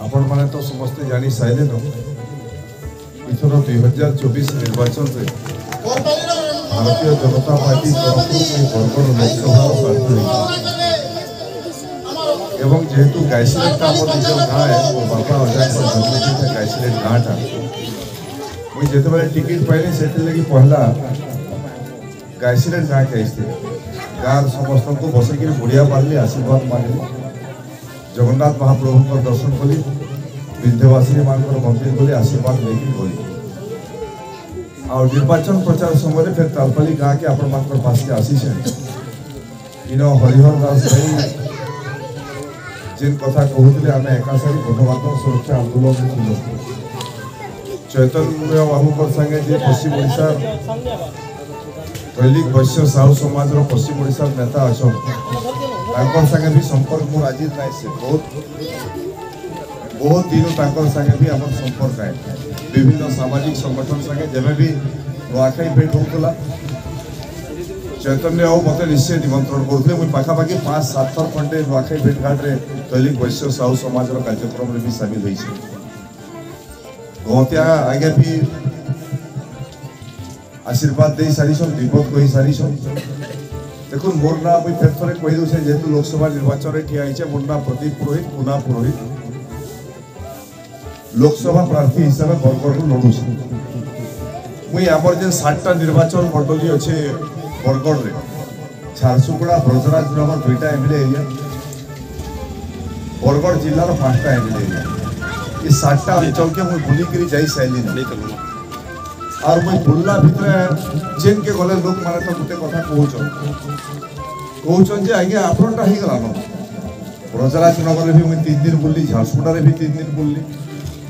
आपण माने तो समस्त जानी साइले न इथर 2024 निर्वाचन रे भारतीय जनता पार्टी तरफ बरगढ़ लोकसभा प्रार्थी एवं जेहेतु गायसिलेट का मोर निज गाँ है मो बापा अजा जन्मदिन गायसिलेट गाँटा मुझे जिते बेले टिकट पाइली से लगी पहला गायसिलेट गाँ के गाँव समस्त को बसिक बुढ़िया पार्ली आशीर्वाद मांगली जगन्नाथ महाप्रभु को दर्शन कली विंध्यवासिनी मान मंदिर गली आशीर्वाद लेकिन गली आ निर्वाचन प्रचार समय फिर तालपाली गाँ के आपण मान पास के आसी इन हरिहर दास भाई जिन कथा कहते आम एकासारी गणमाध्यम सुरक्षा आंदोलन थी चैतन्य बाबू संगे जे पश्चिम ओडिशा दैलिक वैश्य साहू समाज पश्चिम ओडिशा नेता अच्छा संगे भी संपर्क मोर आज ना से बहुत दिन संगे भी आम संपर्क है विभिन्न सामाजिक संगठन संगे जब भी नुआखाई भेट होता चैतन्य बाबू मत निश्चय निमंत्रण करते मुझे पाखापाखि 5-7 थर खंडे नुआखाई भेटघाट रे दैलिक वैश्य साहू समाज कार्यक्रम में भी सामिल होती गौतिया आगे भी आशीर्वाद दे सारी विपद कही सारी देखो मोर ना मुझे फेर थे कही दूसरे जेहेतु लोकसभा निर्वाचन में ठिया है मोर ना प्रदीप पुरोहित पुना पुरोहित लोकसभा प्रार्थी हिसाब से बरगढ़ लड़ू मुई आमर जे 7टा निर्वाचन मंडली अच्छे बरगढ़ रे झारसुगुड़ा ब्रजराज नगर 2टा एमएलए एरिया बरगढ़ जिलार 5टा एमएलए एरिया ये 7टा अंचल के मुझे बुलिक जाई साइली और मुझे बुल्ला भितर जेन के गले लोक माने तो गोटे कथा कहउछन जे आगे आपनटा ही गला न ब्रजराज नगर भी मुझे 3 दिन बुल्ली झारसुगुड़ा रे भी 3 दिन बुल्ली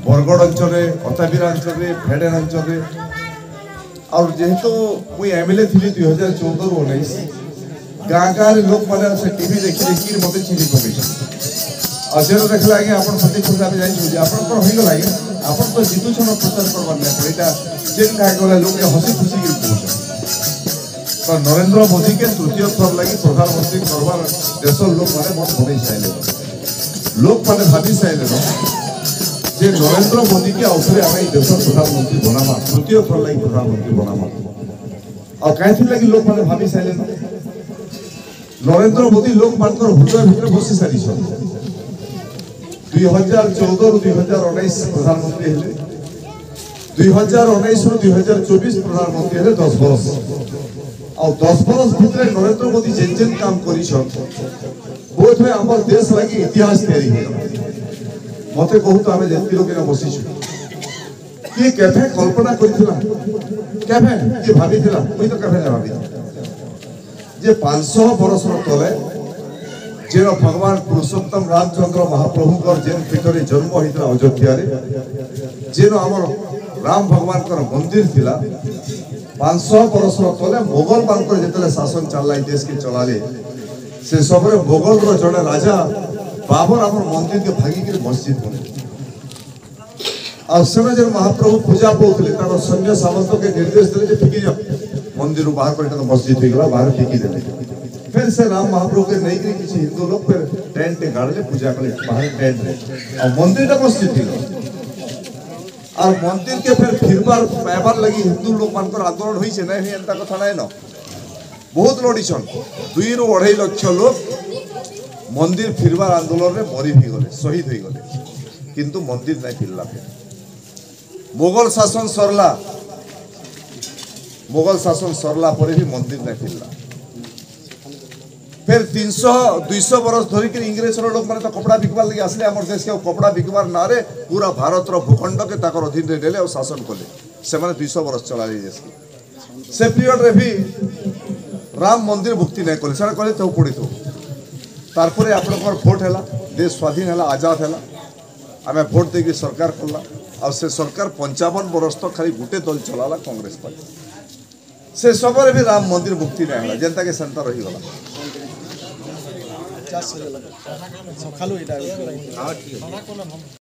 बरगढ़ अंचल रे अताबीर अंचल रे फेडेन अंचल रे और जेहेतु मुझे एमएलए थी 2014-19 गाँ गाँ लोक माने से टीवी देखि देखि मते चिनी पकेछन अजेर देखला आगे आपण सती खुदा में जाई आपण पर होई गला आगे आपण तो जीतु छन प्रचार करबार नै पड़ेटा जेन का गला लोग हसी खुशी के कहउछन तो नरेंद्र मोदी के तृतीय थर लगी प्रधानमंत्री करबार देश लोक माने मत बनै चाइले लोक माने भाबी चाइले जे नरेंद्र मोदी के अवसर आमे देश प्रधानमंत्री बनामा तृतीय थर लगी प्रधानमंत्री बनामा और काहे लगी लोक माने भाबी चाइले नरेंद्र मोदी लोक मानकर हृदय भीतर बसी सारी 2014-2019 प्रधानमंत्री हेले 2019-2024 प्रधानमंत्री हेले 10 वर्ष और 10 वर्ष भितर नरेंद्र मोदी जेन जेन काम करिछन बहुत में हमर देश लगी इतिहास तैयारी है मते कहू तो आमे जेति लोग ने बसिछु कि केफे कल्पना करिथिला केफे कि भाबिथिला मुई तो केफे ना भाबी जे 500 वर्ष तले जेन भगवान पुरुषोत्तम रामचंद्र महाप्रभु जेन पीठरे जन्म होता अयोध्या जेन आमर राम भगवान मंदिर थिला 500 वर्ष तले मोगल मान जिते शासन चलला देश के चलाले से सब मोगल जड़े राजा बाबर आम मंदिर के भागिक मस्जिद बने आने महाप्रभु पूजा पाते सैन्य सामंत के निर्देश दे फिकी जाओ मंदिर बाहर कर मस्जिद हो गला बाहर फिकी दे फिर से राम महाप्रभु के नहीं किसी हिंदू लोग फिर टेंट गाड़ले पूजा कले बाहर टेंट रे और मंदिर का मस्जिद थी और मंदिर के फिर पाइबार लगी हिंदू लोग मानकर आंदोलन होई से नहीं एंता कथा नहीं न बहुत लड़ीछन 2-2.5 लाख लोग मंदिर फिरबार आंदोलन में मरी भी गले शहीद हो गले किंतु मंदिर नहीं फिरला फिर मुगल शासन सरला पर भी मंदिर नहीं फिरला फिर 300-200 वर्ष धरिक इंग्रेज लोग मैंने तो कपड़ा बिकबार लगे आसले आम देश के कपड़ा बिकबार ना रे पूरा भारत भूखंड के अधीन रे नेले और शासन कले से 200 वर्ष चला देश के से पीरियड रे भी राम मंदिर मुक्ति नहीं कले से कले तो पड़ी थो तारपरे आपनकर भोट है देश स्वाधीन है आजाद है आम भोट देकी सरकार कला और से सरकार 55 वर्ष तक खाली गोटे दल चलाला कांग्रेस पार्टी से सब भी राम मंदिर मुक्ति नहीं है जनता के सेंटर रही गला सकालू